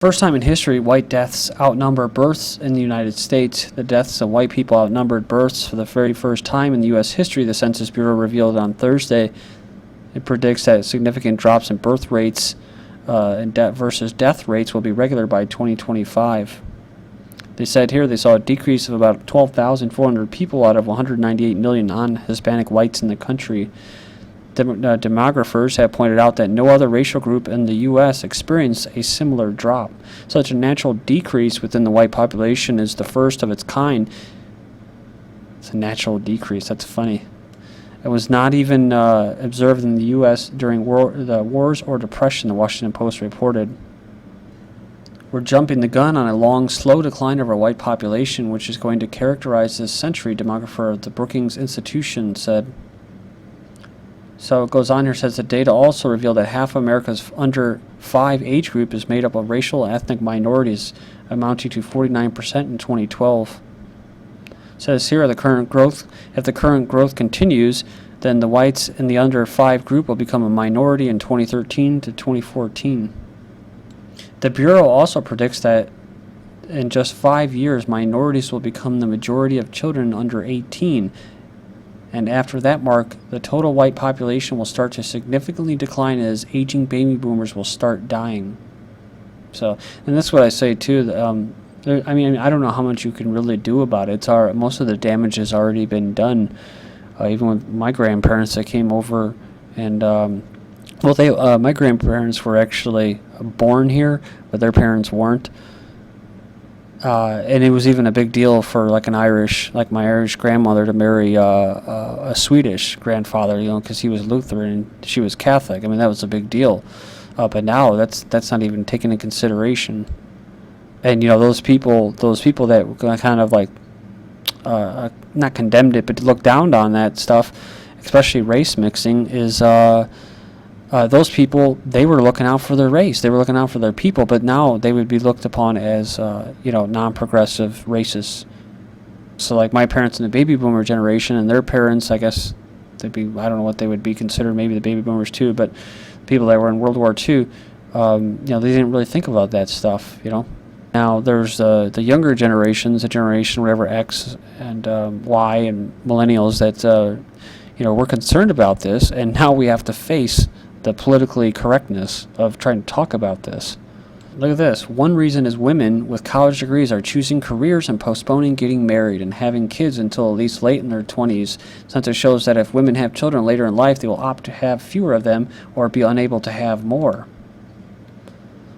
First time in history, white deaths outnumber births in the United States. The deaths of white people outnumbered births for the very first time in U.S. history, the Census Bureau revealed on Thursday. It predicts that significant drops in birth rates and versus death rates will be regular by 2025. They said here they saw a decrease of about 12,400 people out of 198 million non-Hispanic whites in the country. Demographers have pointed out that no other racial group in the U.S. experienced a similar drop. Such a natural decrease within the white population is the first of its kind. It's a natural decrease. That's funny. It was not even observed in the U.S. during the wars or depression, the Washington Post reported. We're jumping the gun on a long, slow decline of our white population, which is going to characterize this century, demographer of the Brookings Institution said. So it goes on here, says the data also revealed that half of America's under 5 age group is made up of racial and ethnic minorities, amounting to 49% in 2012. It says here, if the current growth continues, then the whites in the under 5 group will become a minority in 2013 to 2014. The Bureau also predicts that in just 5 years, minorities will become the majority of children under 18. And after that mark, the total white population will start to significantly decline as aging baby boomers will start dying. So, and that's what I say too. I mean, I don't know how much you can really do about it. Most of the damage has already been done. Even with my grandparents that came over, and my grandparents were actually born here, but their parents weren't. And it was even a big deal for like my Irish grandmother to marry a Swedish grandfather, because he was Lutheran and she was Catholic. I mean, that was a big deal. But now that's not even taken into consideration. And those people that kind of like not condemned it, but looked down on that stuff, especially race mixing, is those people, they were looking out for their race. They were looking out for their people, but now they would be looked upon as, non-progressive racists. So like my parents in the baby boomer generation and their parents, I guess they'd be, I don't know what they would be considered, maybe the baby boomers too, but people that were in World War II, they didn't really think about that stuff, Now there's the younger generations, the generation whatever X and Y and millennials that, we're concerned about this, and now we have to face the politically correctness of trying to talk about this. Look at this. One reason is women with college degrees are choosing careers and postponing getting married and having kids until at least late in their 20s, since it shows that if women have children later in life, they will opt to have fewer of them or be unable to have more.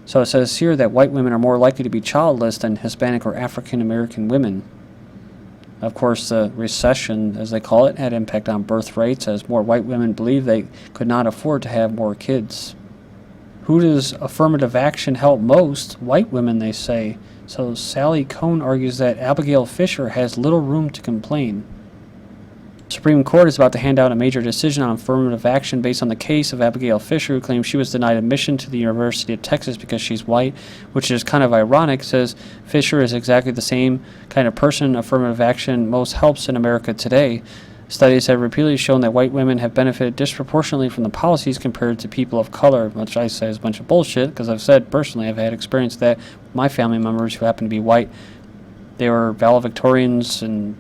So it says here that white women are more likely to be childless than Hispanic or African American women. Of course, the recession, as they call it, had impact on birth rates as more white women believe they could not afford to have more kids. Who does affirmative action help most? White women, they say. So Sally Cohn argues that Abigail Fisher has little room to complain. The Supreme Court is about to hand out a major decision on affirmative action based on the case of Abigail Fisher, who claims she was denied admission to the University of Texas because she's white, which is kind of ironic, says Fisher is exactly the same kind of person affirmative action most helps in America today. Studies have repeatedly shown that white women have benefited disproportionately from the policies compared to people of color, which I say is a bunch of bullshit, because I've said personally I've had experience that my family members who happen to be white, they were valedictorians and,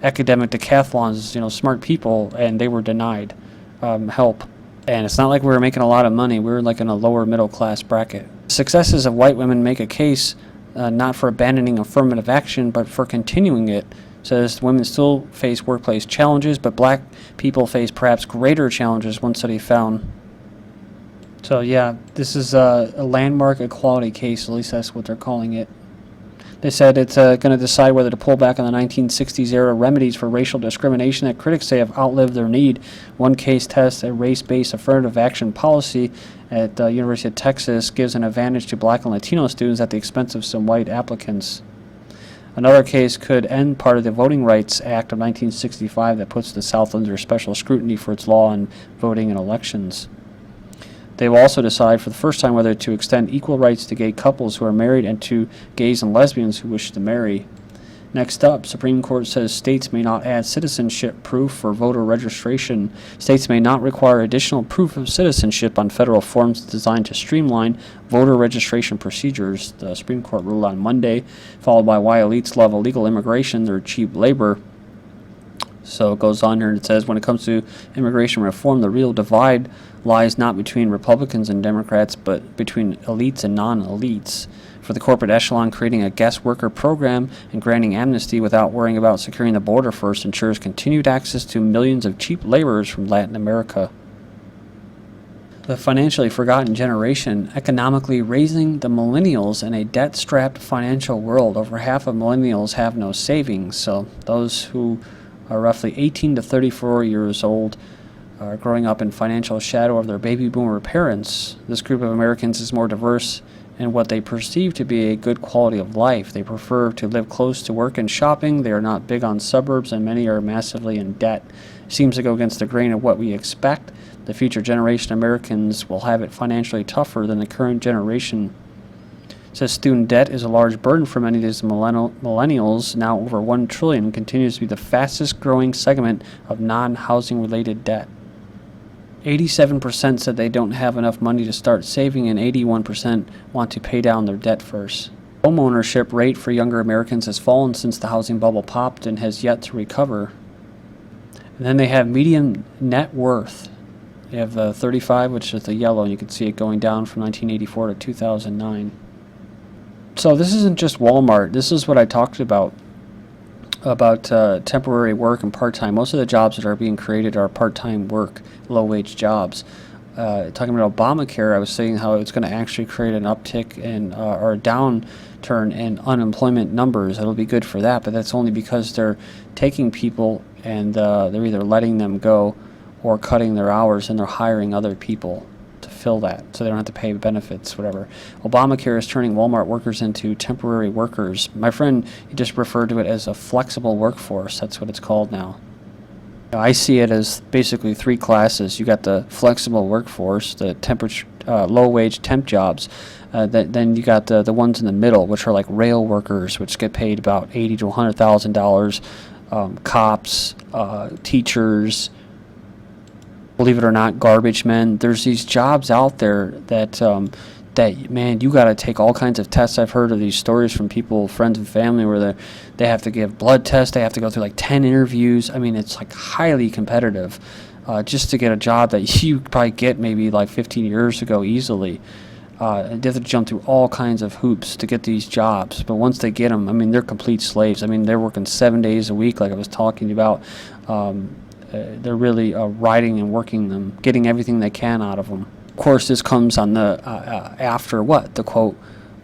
academic decathlons, smart people, and they were denied help. And it's not like we were making a lot of money. We were like in a lower middle class bracket. Successes of white women make a case not for abandoning affirmative action, but for continuing it. Says women still face workplace challenges, but black people face perhaps greater challenges, one study found. So yeah, this is a landmark equality case, at least that's what they're calling it. They said it's going to decide whether to pull back on the 1960s era remedies for racial discrimination that critics say have outlived their need. One case tests a race-based affirmative action policy at the University of Texas gives an advantage to black and Latino students at the expense of some white applicants. Another case could end part of the Voting Rights Act of 1965 that puts the South under special scrutiny for its law on voting in elections. They will also decide for the first time whether to extend equal rights to gay couples who are married and to gays and lesbians who wish to marry. Next up, Supreme Court says states may not add citizenship proof for voter registration. States may not require additional proof of citizenship on federal forms designed to streamline voter registration procedures. The Supreme Court ruled on Monday, followed by why elites love illegal immigration, their cheap labor. So it goes on here and it says, when it comes to immigration reform, the real divide lies not between Republicans and Democrats, but between elites and non-elites. For the corporate echelon, creating a guest worker program and granting amnesty without worrying about securing the border first ensures continued access to millions of cheap laborers from Latin America. The financially forgotten generation, economically raising the millennials in a debt-strapped financial world. Over half of millennials have no savings, so those who are roughly 18 to 34 years old are growing up in financial shadow of their baby boomer parents. This group of Americans is more diverse in what they perceive to be a good quality of life. They prefer to live close to work and shopping. They are not big on suburbs, and many are massively in debt. It seems to go against the grain of what we expect. The future generation of Americans will have it financially tougher than the current generation. It says student debt is a large burden for many of these millennials, now over $1 trillion, continues to be the fastest growing segment of non-housing related debt. 87% said they don't have enough money to start saving, and 81% want to pay down their debt first. Home ownership rate for younger Americans has fallen since the housing bubble popped and has yet to recover. And then they have median net worth. They have the 35, which is the yellow, and you can see it going down from 1984 to 2009. So this isn't just Walmart. This is what I talked about temporary work and part-time. Most of the jobs that are being created are part-time work, low-wage jobs. Talking about Obamacare, I was saying how it's going to actually create an uptick in or a downturn in unemployment numbers. It'll be good for that, but that's only because they're taking people and they're either letting them go or cutting their hours, and they're hiring other people to fill that, so they don't have to pay benefits, whatever. Obamacare is turning Walmart workers into temporary workers. My friend, he just referred to it as a flexible workforce. That's what it's called now. I see it as basically three classes. You got the flexible workforce, the low-wage temp jobs. Then you got the ones in the middle, which are like rail workers, which get paid about $80,000 to $100,000. Cops, teachers. Believe it or not, garbage men. There's these jobs out there that man, you got to take all kinds of tests. I've heard of these stories from people, friends and family, where they have to give blood tests. They have to go through like 10 interviews. I mean, it's like highly competitive just to get a job that you probably get maybe like 15 years ago easily. They have to jump through all kinds of hoops to get these jobs. But once they get them, I mean, they're complete slaves. I mean, they're working 7 days a week, like I was talking about. They're really riding and working them, getting everything they can out of them. Of course, this comes on the after what? The quote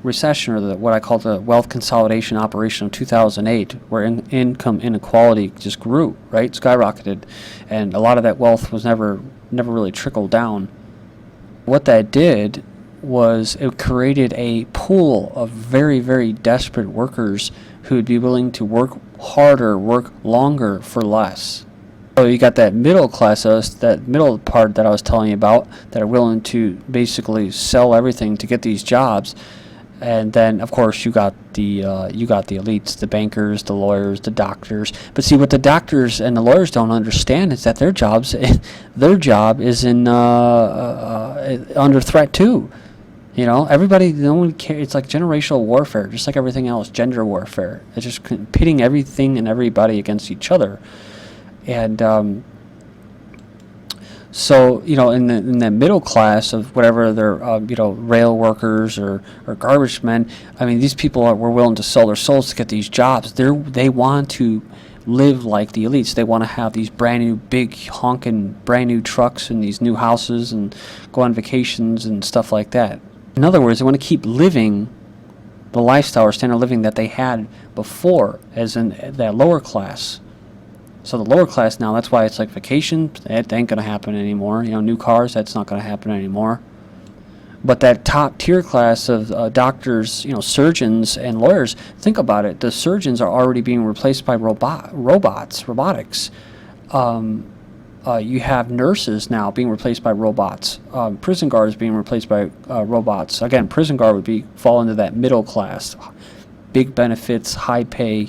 recession, or what I call the wealth consolidation operation of 2008, where income inequality just grew, right? Skyrocketed. And a lot of that wealth was never really trickled down. What that did was it created a pool of very, very desperate workers who would be willing to work harder, work longer for less. So you got that middle class, that middle part that I was telling you about, that are willing to basically sell everything to get these jobs, and then of course you got the elites, the bankers, the lawyers, the doctors. But see, what the doctors and the lawyers don't understand is that their job is under threat too. You know, everybody, no one cares. It's like generational warfare, just like everything else, gender warfare. It's just pitting everything and everybody against each other. And so, you know, in the middle class of whatever they're, rail workers or garbage men, I mean, these people were willing to sell their souls to get these jobs. They want to live like the elites. They want to have these brand new, big, honking, brand new trucks and these new houses and go on vacations and stuff like that. In other words, they want to keep living the lifestyle or standard of living that they had before, as in that lower class. So the lower class now, that's why it's like vacation, that ain't going to happen anymore. You know, new cars, that's not going to happen anymore. But that top tier class of doctors, you know, surgeons and lawyers, think about it. The surgeons are already being replaced by robotics. You have nurses now being replaced by robots. Prison guards being replaced by robots. Again, prison guard would fall into that middle class. big benefits, high pay,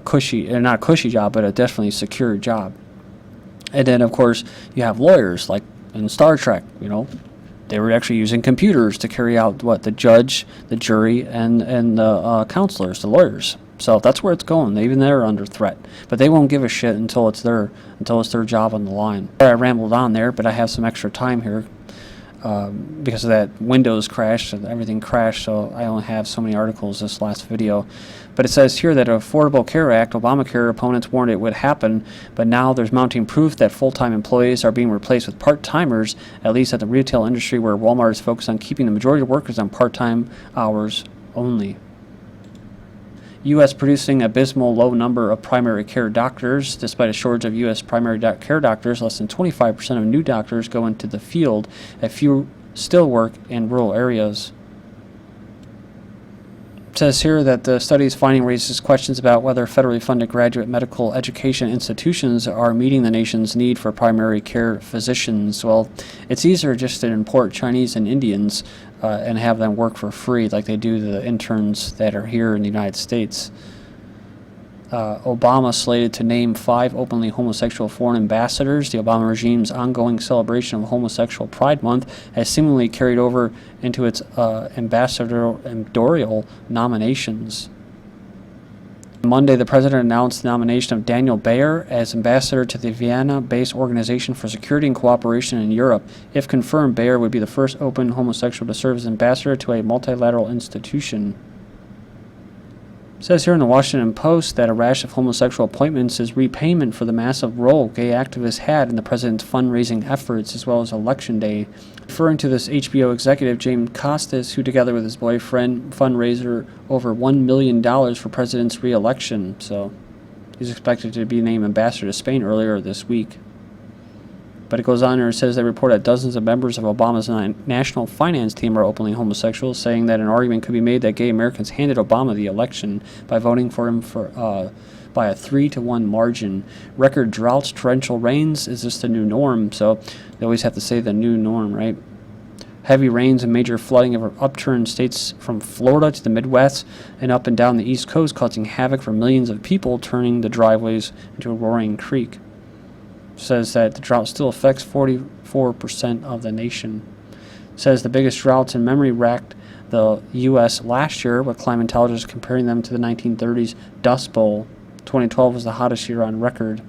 cushy, not cushy job, but a definitely secure job. And then, of course, you have lawyers, like in Star Trek, they were actually using computers to carry out the judge, the jury, and the counselors, the lawyers. So that's where it's going. Even they're under threat, but they won't give a shit until it's their job on the line. I rambled on there, but I have some extra time here because of that Windows crash and everything crashed. So I only have so many articles this last video. But it says here that Affordable Care Act, Obamacare opponents warned it would happen, but now there's mounting proof that full-time employees are being replaced with part-timers, at least at the retail industry, where Walmart is focused on keeping the majority of workers on part-time hours only. U.S. producing abysmal low number of primary care doctors. Despite a shortage of U.S. primary care doctors, less than 25% of new doctors go into the field, and few still work in rural areas. It says here that the study's finding raises questions about whether federally funded graduate medical education institutions are meeting the nation's need for primary care physicians. Well, it's easier just to import Chinese and Indians and have them work for free like they do the interns that are here in the United States. Obama slated to name 5 openly homosexual foreign ambassadors. The Obama regime's ongoing celebration of Homosexual Pride Month has seemingly carried over into its ambassadorial nominations. Monday, the president announced the nomination of Daniel Bayer as ambassador to the Vienna-based Organization for Security and Cooperation in Europe. If confirmed, Bayer would be the first open homosexual to serve as ambassador to a multilateral institution. It says here in the Washington Post that a rash of homosexual appointments is repayment for the massive role gay activists had in the president's fundraising efforts as well as Election Day. Referring to this HBO executive, James Costas, who together with his boyfriend fundraiser over $1 million for president's re-election. So he's expected to be named ambassador to Spain earlier this week. But it goes on and it says they report that dozens of members of Obama's national finance team are openly homosexual, saying that an argument could be made that gay Americans handed Obama the election by voting for him by a 3-1 margin. Record droughts, torrential rains, is this the new norm? So they always have to say the new norm, right? Heavy rains and major flooding have upturned states from Florida to the Midwest and up and down the East Coast, causing havoc for millions of people, turning the driveways into a roaring creek. Says that the drought still affects 44% of the nation. Says the biggest droughts in memory racked the U.S. last year, with climatologists comparing them to the 1930s Dust Bowl. 2012 was the hottest year on record.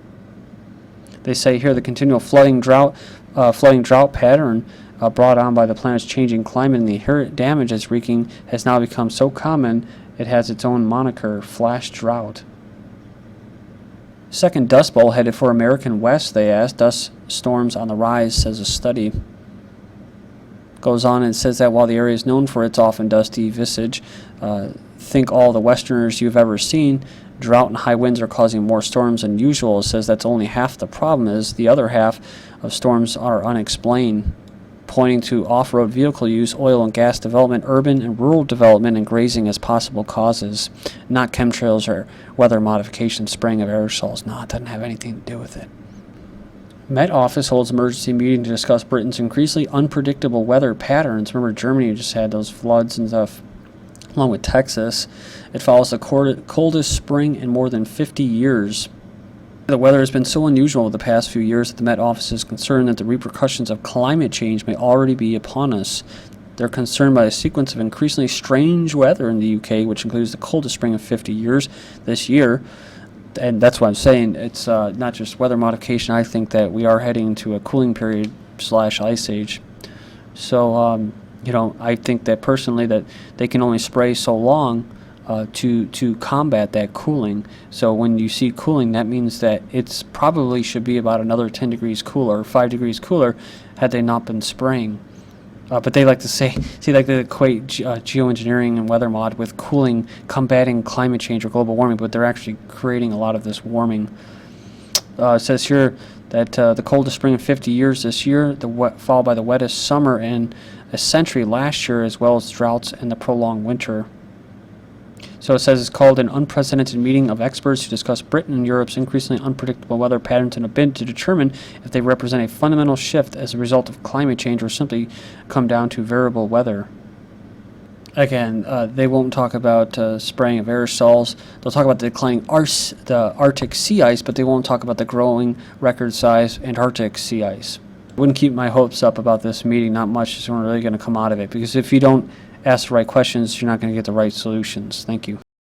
They say here the continual flooding drought pattern brought on by the planet's changing climate and the inherent damage it's wreaking has now become so common it has its own moniker, flash drought. Second Dust Bowl headed for American West, they asked. Dust storms on the rise, says a study. Goes on and says that while the area is known for its often dusty visage, think all the Westerners you've ever seen, drought and high winds are causing more storms than usual. It says that's only half the problem. Is the other half of storms are unexplained, pointing to off-road vehicle use, oil and gas development, urban and rural development, and grazing as possible causes, not chemtrails or weather modification, spraying of aerosols. No, it doesn't have anything to do with it. Met Office holds emergency meeting to discuss Britain's increasingly unpredictable weather patterns. Remember, Germany just had those floods and stuff, along with Texas. It follows the coldest spring in more than 50 years. The weather has been so unusual the past few years that the Met Office is concerned that the repercussions of climate change may already be upon us. They're concerned by a sequence of increasingly strange weather in the UK, which includes the coldest spring of 50 years this year. And that's what I'm saying. It's not just weather modification. I think that we are heading into a cooling period / ice age. So, I think that personally that they can only spray so long to combat that cooling. So when you see cooling, that means that it's probably should be about another 10 degrees cooler, 5 degrees cooler, had they not been spraying. But they like to like to equate geoengineering and weather mod with cooling, combating climate change or global warming, but they're actually creating a lot of this warming. It says here that the coldest spring in 50 years this year, followed by the wettest summer in a century last year, as well as droughts and the prolonged winter. So it says it's called an unprecedented meeting of experts to discuss Britain and Europe's increasingly unpredictable weather patterns in a bid to determine if they represent a fundamental shift as a result of climate change or simply come down to variable weather. Again, they won't talk about spraying of aerosols. They'll talk about the declining the Arctic sea ice, but they won't talk about the growing record size Antarctic sea ice. Wouldn't keep my hopes up about this meeting. Not much is really going to come out of it, because if you don't ask the right questions, you're not going to get the right solutions. Thank you.